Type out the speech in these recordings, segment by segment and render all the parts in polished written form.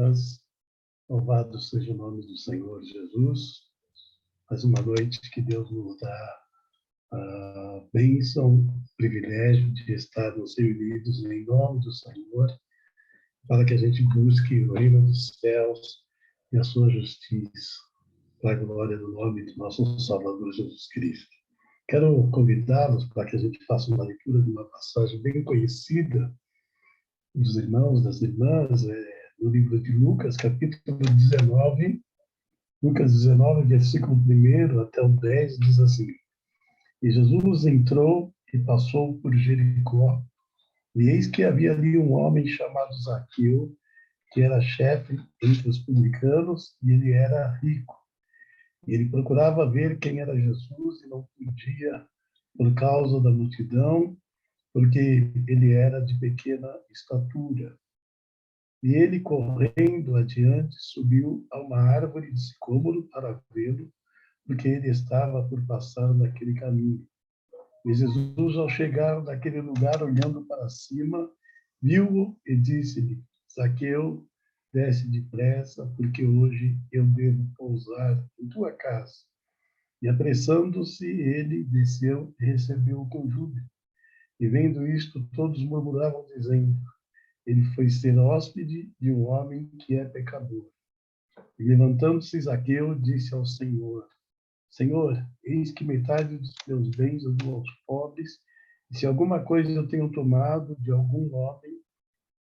irmãs, louvado seja o nome do Senhor Jesus. Mais uma noite que Deus nos dá a bênção, o privilégio de estarmos reunidos em nome do Senhor, para que a gente busque o reino dos céus e a sua justiça, para a glória do nome do nosso Salvador Jesus Cristo. Quero convidá-los para que a gente faça uma leitura de uma passagem bem conhecida dos irmãos, das irmãs, no livro de Lucas, capítulo 19, Lucas 19, versículo 1 até o 10, diz assim: E Jesus entrou e passou por Jericó, e eis que havia ali um homem chamado Zaqueu, que era chefe entre os publicanos, e ele era rico. E ele procurava ver quem era Jesus e não podia, por causa da multidão, porque ele era de pequena estatura. E ele, correndo adiante, subiu a uma árvore de sicômoro para vê-lo, porque ele estava por passar naquele caminho. E Jesus, ao chegar naquele lugar, olhando para cima, viu-o e disse-lhe: Zaqueu, desce depressa, porque hoje eu devo pousar em tua casa. E apressando-se, ele desceu e recebeu-o com júbilo. E vendo isto, todos murmuravam, dizendo: ele foi ser hóspede de um homem que é pecador. E levantando-se Zaqueu, disse ao Senhor: Senhor, eis que metade dos meus bens eu dou aos pobres, e se alguma coisa eu tenho tomado de algum homem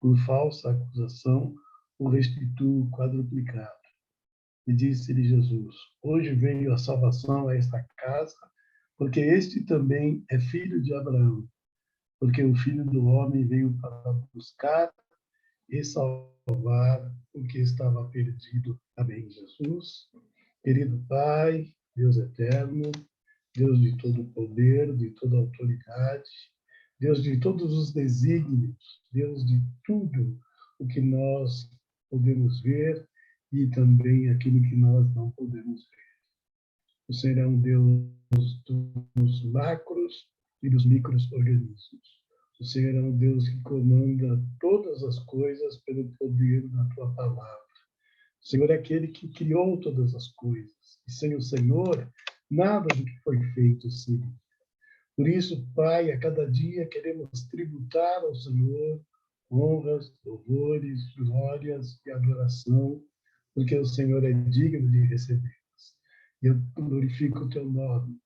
por falsa acusação, o restituo quadruplicado. E disse-lhe Jesus: Hoje veio a salvação a esta casa, porque este também é filho de Abraão, porque o Filho do Homem veio para buscar e salvar o que estava perdido. Amém, Jesus. Querido Pai, Deus eterno, Deus de todo poder, de toda autoridade, Deus de todos os desígnios, Deus de tudo o que nós podemos ver e também aquilo que nós não podemos ver. O Senhor é um Deus dos macros e dos micro-organismos. O Senhor é um Deus que comanda todas as coisas pelo poder da tua palavra. O Senhor é aquele que criou todas as coisas. E sem o Senhor, nada do que foi feito seria. Por isso, Pai, a cada dia queremos tributar ao Senhor honras, louvores, glórias e adoração, porque o Senhor é digno de recebê-las. E eu glorifico o teu nome.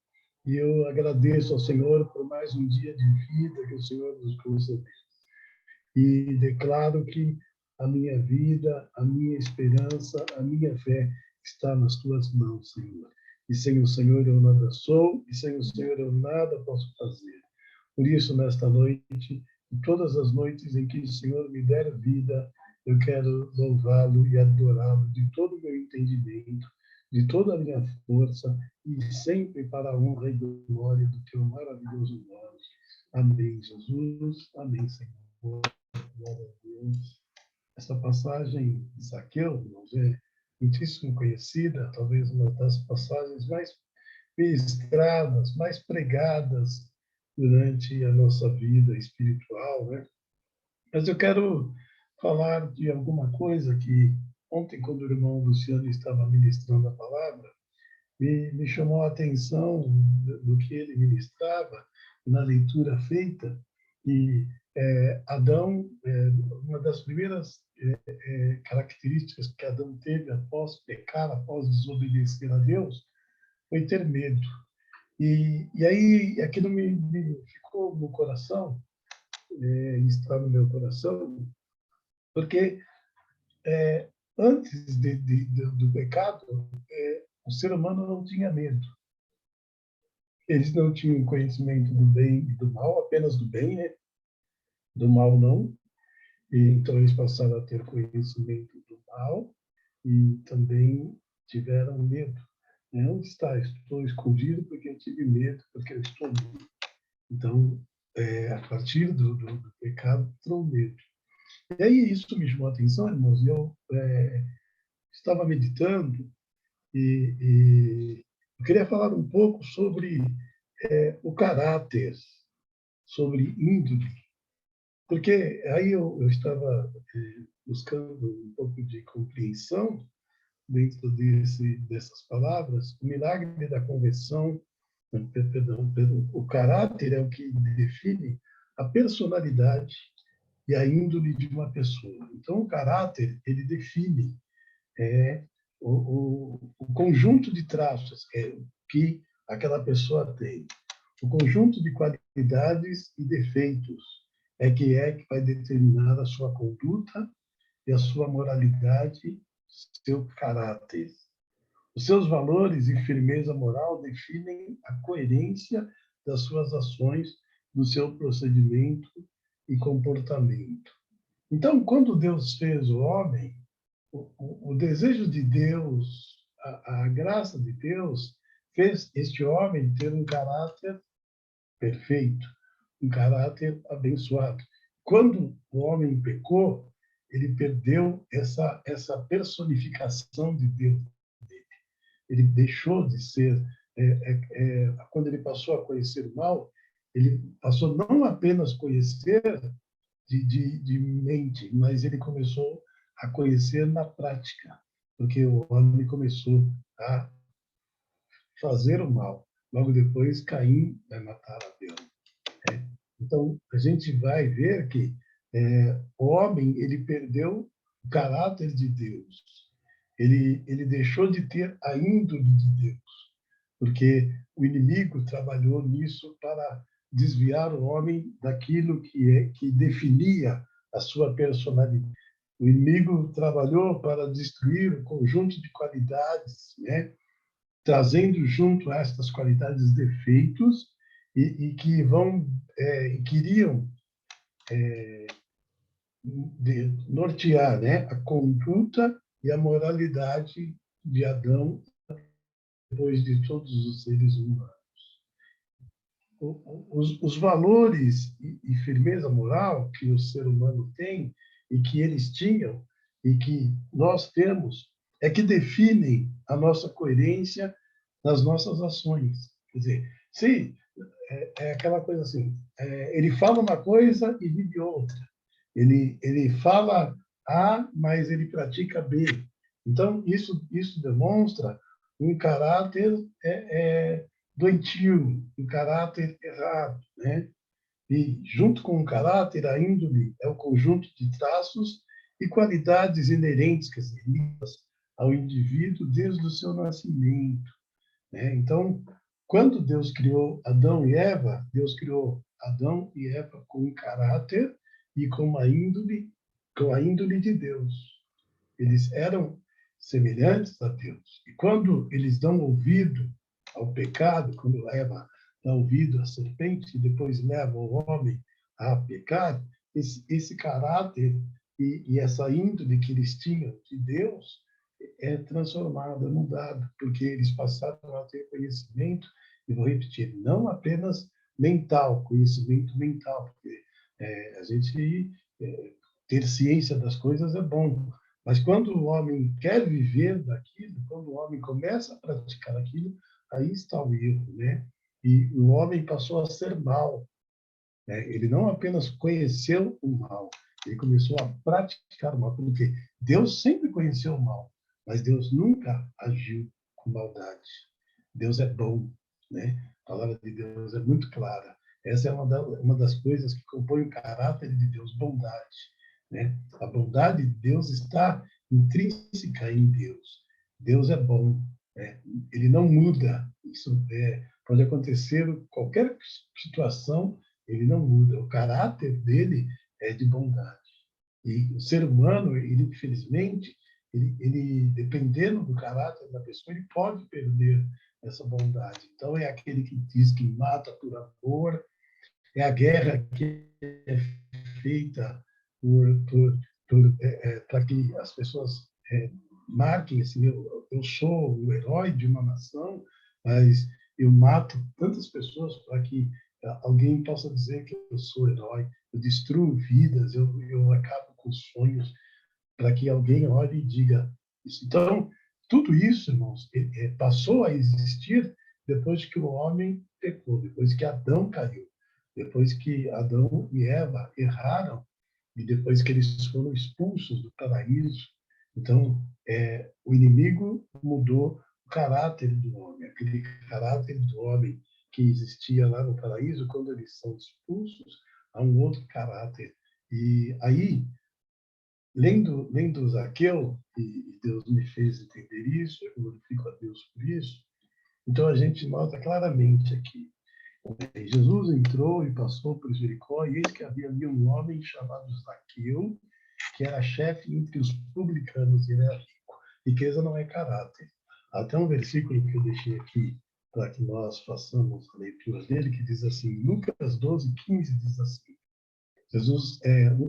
E eu agradeço ao Senhor por mais um dia de vida que o Senhor nos concedeu. E declaro que a minha vida, a minha esperança, a minha fé está nas tuas mãos, Senhor. E sem o Senhor eu nada sou, e sem o Senhor eu nada posso fazer. Por isso, nesta noite, e todas as noites em que o Senhor me der vida, eu quero louvá-lo e adorá-lo de todo o meu entendimento, de toda a minha força, e sempre para a honra e glória do teu maravilhoso nome. Amém, Jesus. Amém, Senhor. Glória a Deus. Essa passagem de Zaqueu, irmãos, é muitíssimo conhecida, talvez uma das passagens mais ministradas, mais pregadas durante a nossa vida espiritual, né? Mas eu quero falar de alguma coisa que ontem, quando o irmão Luciano estava ministrando a palavra, me chamou a atenção do que ele ministrava na leitura feita, e Adão, uma das primeiras características que Adão teve após pecar, após desobedecer a Deus, foi ter medo. E aí aquilo me ficou no coração, está no meu coração, porque antes do pecado, o ser humano não tinha medo. Eles não tinham conhecimento do bem e do mal, apenas do bem, né? Do mal não. E então eles passaram a ter conhecimento do mal e também tiveram medo. Onde está? Estou escondido porque eu tive medo, porque eu estou nu. Então, a partir do pecado, entrou medo. E aí isso me chamou a atenção, irmãos. Eu estava meditando e eu queria falar um pouco sobre o caráter, sobre índole. Porque aí eu estava buscando um pouco de compreensão dentro dessas palavras, o milagre da conversão, perdão, o caráter é o que define a personalidade e a índole de uma pessoa. Então, o caráter, ele define o conjunto de traços que aquela pessoa tem. O conjunto de qualidades e defeitos que vai determinar a sua conduta e a sua moralidade, seu caráter. Os seus valores e firmeza moral definem a coerência das suas ações, do seu procedimento e comportamento. Então, quando Deus fez o homem, o desejo de Deus, a graça de Deus, fez este homem ter um caráter perfeito, um caráter abençoado. Quando o homem pecou, ele perdeu essa personificação de Deus. Ele deixou de ser, quando ele passou a conhecer o mal, ele passou não apenas conhecer de mente, mas ele começou a conhecer na prática, porque o homem começou a fazer o mal. Logo depois, Caim vai matar Abel. Então, a gente vai ver que o homem ele perdeu o caráter de Deus. Ele deixou de ter a índole de Deus, porque o inimigo trabalhou nisso para desviar o homem daquilo que definia a sua personalidade. O inimigo trabalhou para destruir o conjunto de qualidades, né? Trazendo junto a estas qualidades defeitos e que queriam nortear, né, a conduta e a moralidade de Adão depois de todos os seres humanos. Os valores e firmeza moral que o ser humano tem e que eles tinham e que nós temos é que definem a nossa coerência nas nossas ações. Quer dizer, se é aquela coisa assim, ele fala uma coisa e vive outra. Ele fala A, mas ele pratica B. Então, isso demonstra um caráter doentio, um caráter errado, né? E, junto com o caráter, a índole é o conjunto de traços e qualidades inerentes, quer dizer, ao indivíduo desde o seu nascimento, né? Então, quando Deus criou Adão e Eva, Deus criou Adão e Eva com um caráter e com a índole de Deus. Eles eram semelhantes a Deus. E quando eles dão ouvido ao pecado, quando Eva dá ouvido à serpente e depois leva o homem a pecar, esse caráter e essa índole que eles tinham de Deus é transformada, mudada, porque eles passaram a ter conhecimento, e vou repetir, não apenas mental, conhecimento mental, porque a gente ter ciência das coisas é bom, mas quando o homem quer viver daquilo, quando o homem começa a praticar aquilo, aí está o erro, né? E o homem passou a ser mal, né? Ele não apenas conheceu o mal, ele começou a praticar o mal, porque Deus sempre conheceu o mal, mas Deus nunca agiu com maldade. Deus é bom, né? A palavra de Deus é muito clara. Essa é uma das coisas que compõe o caráter de Deus, bondade, né? A bondade de Deus está intrínseca em Deus. Deus é bom, né? Ele não muda. Isso pode acontecer em qualquer situação, ele não muda. O caráter dele é de bondade. E o ser humano, ele, infelizmente, ele, dependendo do caráter da pessoa, ele pode perder essa bondade. Então, é aquele que diz que mata por amor, é a guerra que é feita para que as pessoas marquem assim, eu sou o herói de uma nação, mas eu mato tantas pessoas para que alguém possa dizer que eu sou herói, eu destruo vidas, eu acabo com sonhos, para que alguém olhe e diga isso. Então, tudo isso, irmãos, passou a existir depois que o homem pecou, depois que Adão caiu, depois que Adão e Eva erraram e depois que eles foram expulsos do paraíso, então o inimigo mudou o caráter do homem, aquele caráter do homem que existia lá no paraíso, quando eles são expulsos, há um outro caráter. E aí, lendo Zaqueu, e Deus me fez entender isso, eu glorifico a Deus por isso, então a gente nota claramente aqui. Jesus entrou e passou por Jericó, e eis que havia ali um homem chamado Zaqueu, que era chefe entre os publicanos, e ele era rico. Riqueza não é caráter. Até um versículo que eu deixei aqui, para que nós façamos a leitura dele, que diz assim, Lucas 12:15 diz assim, Jesus,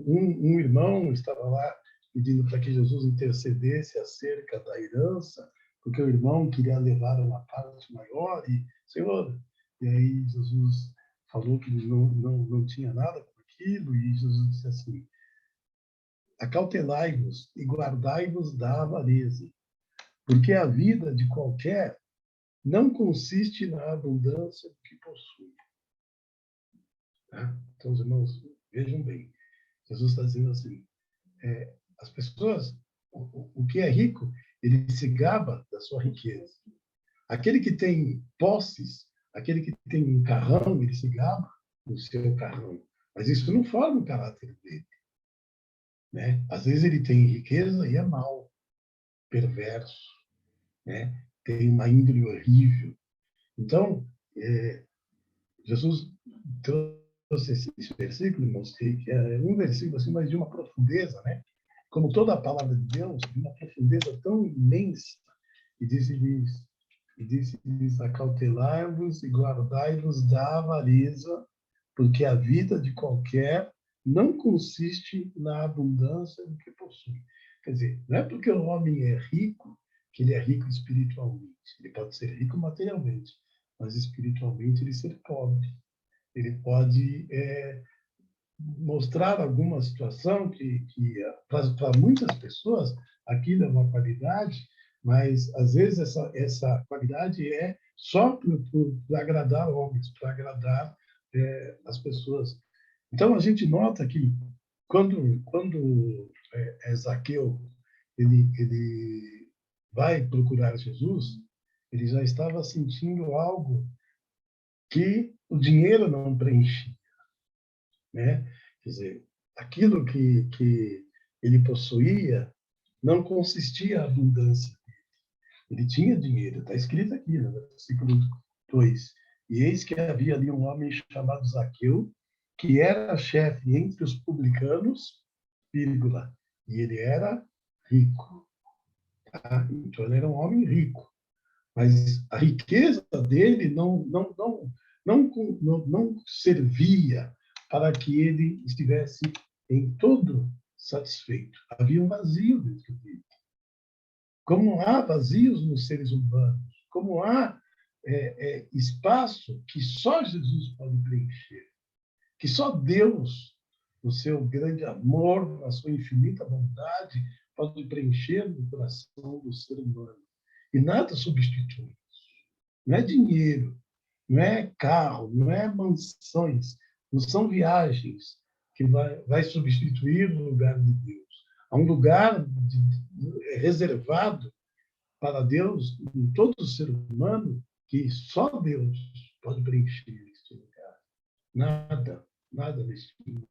um irmão estava lá pedindo para que Jesus intercedesse acerca da herança, porque o irmão queria levar uma parte maior, e, Senhor, e aí Jesus falou que ele não tinha nada com aquilo, e Jesus disse assim, acautelai-vos e guardai-vos da avareza, porque a vida de qualquer não consiste na abundância do que possui. Tá? Então, os irmãos, vejam bem, Jesus está dizendo assim, as pessoas, o que é rico, ele se gaba da sua riqueza. Aquele que tem posses, aquele que tem um carrão, ele se gaba do seu carrão. Mas isso não forma o caráter dele. Né? Às vezes ele tem riqueza e é mau, perverso, né? Tem uma índole horrível. Então, Jesus trouxe esse versículo, irmãos, que é um versículo assim, mas de uma profundeza, né? Como toda a palavra de Deus, de uma profundeza tão imensa. E disse-lhes, acautelai-vos e guardai-vos da avareza, porque a vida de qualquer não consiste na abundância do que possui. Quer dizer, não é porque o homem é rico que ele é rico espiritualmente. Ele pode ser rico materialmente, mas espiritualmente ele ser pobre. Ele pode mostrar alguma situação que para muitas pessoas aquilo é uma qualidade, mas às vezes essa qualidade é só para agradar homens, para agradar as pessoas. Então a gente nota que quando Zaqueu ele vai procurar Jesus, ele já estava sentindo algo que o dinheiro não preenchia, né? Quer dizer, aquilo que ele possuía não consistia a abundância. Ele tinha dinheiro, está escrito aqui no versículo 2. E eis que havia ali um homem chamado Zaqueu, que era chefe entre os publicanos, vírgula, e ele era rico. Tá? Então ele era um homem rico. Mas a riqueza dele não servia para que ele estivesse em todo satisfeito. Havia um vazio dentro dele. Como há vazios nos seres humanos, como há espaço que só Jesus pode preencher, que só Deus, no seu grande amor, na sua infinita bondade, pode preencher no coração do ser humano. E nada substitui isso. Não é dinheiro, não é carro, não é mansões, não são viagens que vai substituir o lugar de Deus. Há um lugar reservado para Deus em todo ser humano que só Deus pode preencher este lugar. Nada neste mundo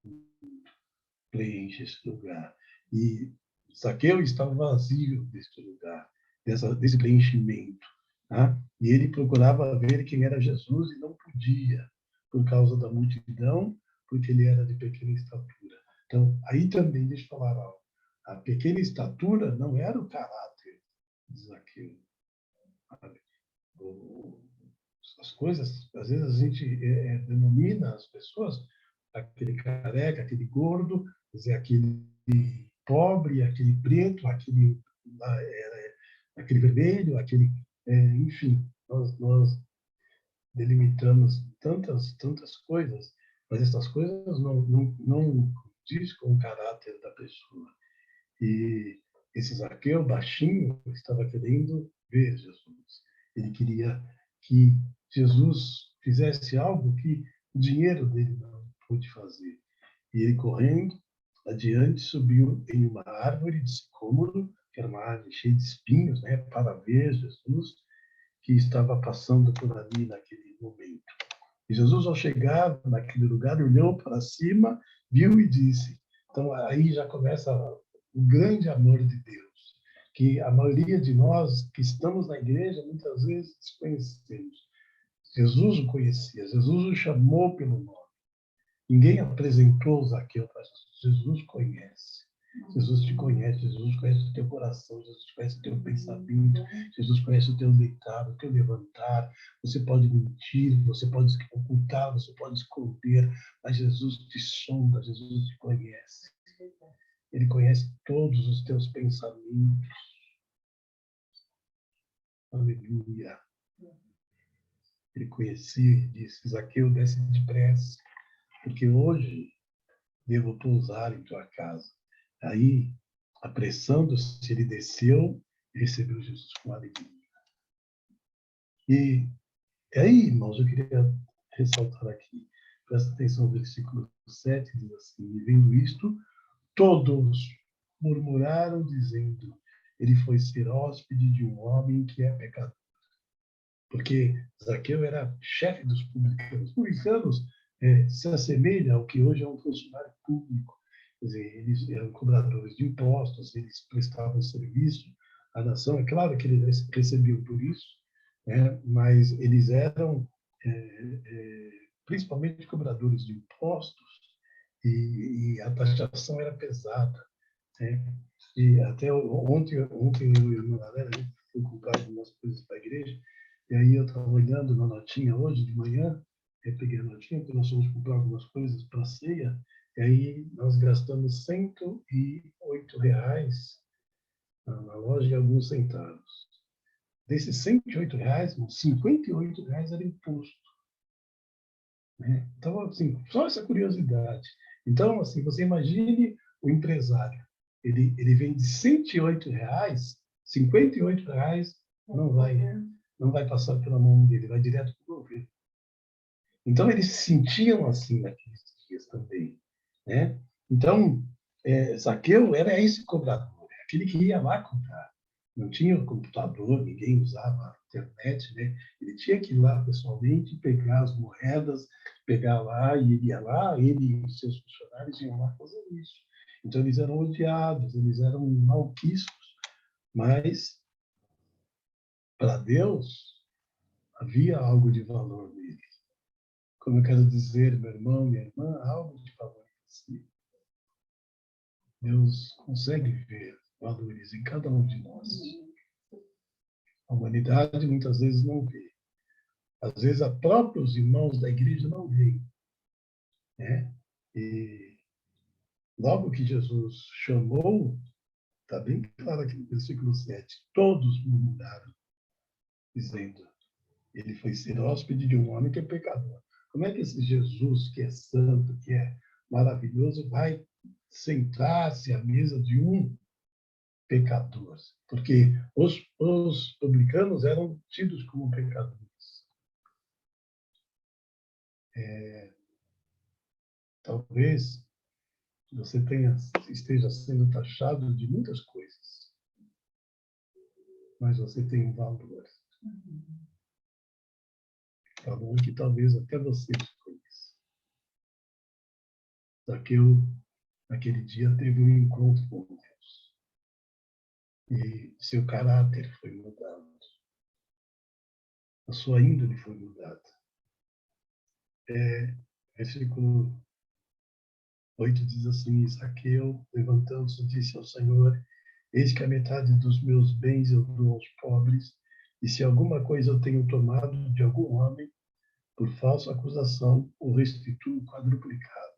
preenche esse lugar. E Zaqueu estava vazio deste lugar, desse preenchimento. Tá? E ele procurava ver quem era Jesus e não podia, por causa da multidão, porque ele era de pequena estatura. Então, aí também deixa eu falar algo. A pequena estatura não era o caráter de Zaqueu. As coisas, às vezes a gente denomina as pessoas aquele careca, aquele gordo, quer dizer, aquele pobre, aquele preto, aquele vermelho, enfim, nós delimitamos tantas coisas, mas essas coisas não diz com o caráter da pessoa. E esse Zaqueu, baixinho, estava querendo ver Jesus. Ele queria que Jesus fizesse algo que o dinheiro dele não pôde fazer. E ele correndo, Adiante subiu em uma árvore de sicômoro, que era uma árvore cheia de espinhos, né, para ver Jesus, que estava passando por ali naquele momento. E Jesus, ao chegar naquele lugar, olhou para cima, viu e disse. Então, aí já começa o grande amor de Deus, que a maioria de nós que estamos na igreja, muitas vezes desconhecemos. Jesus o conhecia, Jesus o chamou pelo nome. Ninguém apresentou Zaqueu para Jesus. Jesus conhece. Jesus te conhece, Jesus conhece o teu coração, Jesus conhece o teu pensamento, Jesus conhece o teu deitar, o teu levantar. Você pode mentir, você pode ocultar, você pode esconder, mas Jesus te sonda, Jesus te conhece. Ele conhece todos os teus pensamentos. Aleluia. Ele conhecia e disse, Zaqueu, desce depressa, porque hoje devo pousar em tua casa. Aí, apressando-se, ele desceu e recebeu Jesus com alegria. E aí, irmãos, eu queria ressaltar aqui, presta atenção no versículo 7, diz assim, e vendo isto, todos murmuraram, dizendo, ele foi ser hóspede de um homem que é pecador. Porque Zaqueu era chefe dos publicanos. Os publicanos se assemelha ao que hoje é um funcionário público. Quer dizer, eles eram cobradores de impostos, eles prestavam serviço à nação. É claro que eles recebiam por isso, né? Mas eles eram principalmente cobradores de impostos e a taxação era pesada, né? E até ontem eu e a minha galera, a gente foi comprar algumas coisas para a igreja, e aí eu estava olhando na notinha hoje de manhã, eu peguei a notinha, porque nós fomos comprar algumas coisas para a ceia, e aí nós gastamos R$ 108 na loja e alguns centavos. Desses R$ 108, R$ 58 era imposto. Né? Então, assim, só essa curiosidade. Então, assim, você imagine o empresário. Ele vende R$ 108, R$ 58 não vai passar pela mão dele, vai direto para o governo. Então, eles se sentiam assim naqueles dias também. Né? Então, Zaqueu era esse cobrador, aquele que ia lá cobrar. Não tinha computador, ninguém usava a internet, né? Ele tinha que ir lá pessoalmente, pegar as moedas, pegar lá, e ele ia lá, ele e seus funcionários iam lá fazer isso. Então, eles eram odiados, eles eram malquistos, mas, para Deus, havia algo de valor neles. Como eu quero dizer, meu irmão, minha irmã, algo de valor em si. Deus consegue ver valores em cada um de nós. A humanidade muitas vezes não vê. Às vezes, a próprios irmãos da igreja não veem. Né? E logo que Jesus chamou, está bem claro aqui no versículo 7, todos murmuraram, dizendo, ele foi ser hóspede de um homem que é pecador. Como é que esse Jesus, que é santo, que é maravilhoso, vai sentar-se à mesa de um pecador? Porque os publicanos eram tidos como pecadores. Talvez você esteja sendo taxado de muitas coisas, mas você tem um valor. Valor que talvez até você desconheça. Zaqueu, naquele dia, teve um encontro com Deus. E seu caráter foi mudado. A sua índole foi mudada. Versículo 8 diz assim, Zaqueu, levantando-se, disse ao Senhor, eis que a metade dos meus bens eu dou aos pobres, e se alguma coisa eu tenho tomado de algum homem, por falsa acusação, o restituo quadruplicado.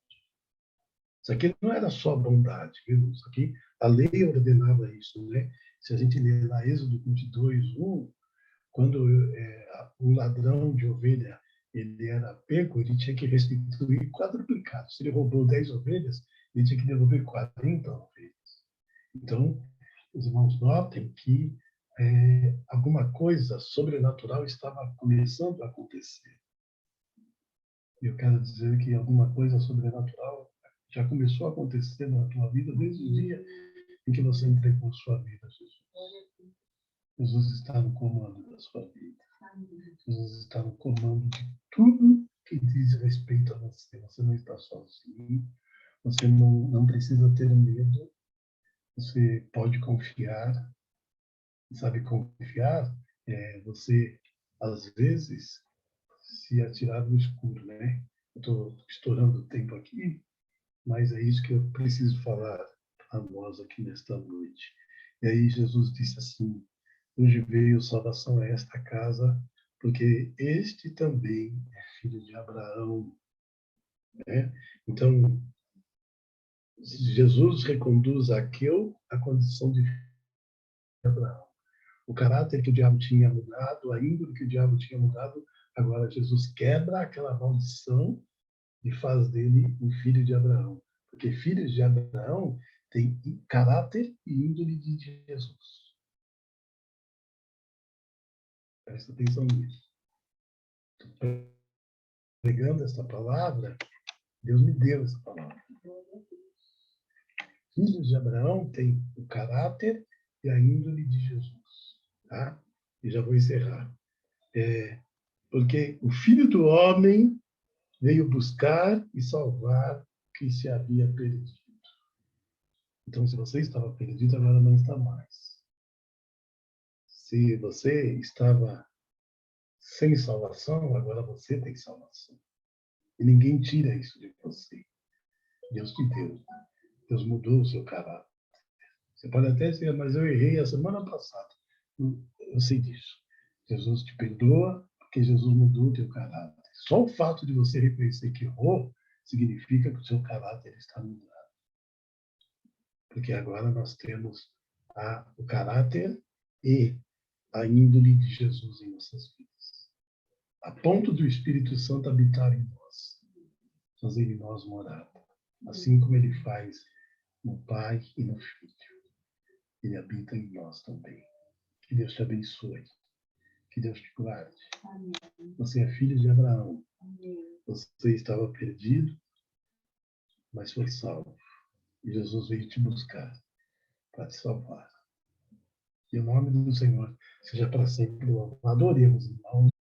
Isso aqui não era só bondade, viu? Isso aqui, a lei ordenava isso, né? Se a gente ler lá Êxodo 22:1, quando um ladrão de ovelha ele era pego, ele tinha que restituir quadruplicado. Se ele roubou 10 ovelhas, ele tinha que devolver 40 ovelhas. Então, os irmãos notem que alguma coisa sobrenatural estava começando a acontecer. Eu quero dizer que alguma coisa sobrenatural Já começou a acontecer na tua vida desde o dia em que você entregou sua vida a Jesus. Jesus está no comando da sua vida. Jesus está no comando de tudo que diz respeito a você. Você não está sozinho. Você não precisa ter medo. Você pode confiar. Sabe, confiar é você, às vezes, se atirar no escuro, né? Eu estou estourando o tempo aqui, mas é isso que eu preciso falar a nós aqui nesta noite. E aí Jesus disse assim: hoje veio salvação a esta casa, porque este também é filho de Abraão, né? Então, Jesus reconduz Aqueu à condição de filho de Abraão. O caráter que o diabo tinha mudado, a índole que o diabo tinha mudado, agora Jesus quebra aquela maldição e faz dele um filho de Abraão. Porque filhos de Abraão têm caráter e índole de Jesus. Presta atenção nisso. Pregando essa palavra, Deus me deu essa palavra. Filhos de Abraão têm o caráter e a índole de Jesus. Tá? E já vou encerrar. Porque o Filho do Homem veio buscar e salvar o que se havia perdido. Então, se você estava perdido, agora não está mais. Se você estava sem salvação, agora você tem salvação. E ninguém tira isso de você. Deus te deu. Deus mudou o seu caráter. Você pode até dizer, mas eu errei a semana passada. Eu sei disso. Jesus te perdoa porque Jesus mudou o teu caráter. Só o fato de você reconhecer que errou significa que o seu caráter está mudado. Porque agora nós temos o caráter e a índole de Jesus em nossas vidas. A ponto do Espírito Santo habitar em nós, fazer em nós morada. Assim como ele faz no Pai e no Filho. Ele habita em nós também. Que Deus te abençoe. Que Deus te guarde. Amém. Você é filho de Abraão. Amém. Você estava perdido, mas foi salvo. E Jesus veio te buscar para te salvar. Que o nome do Senhor seja para sempre louvado. Adoremos, irmãos.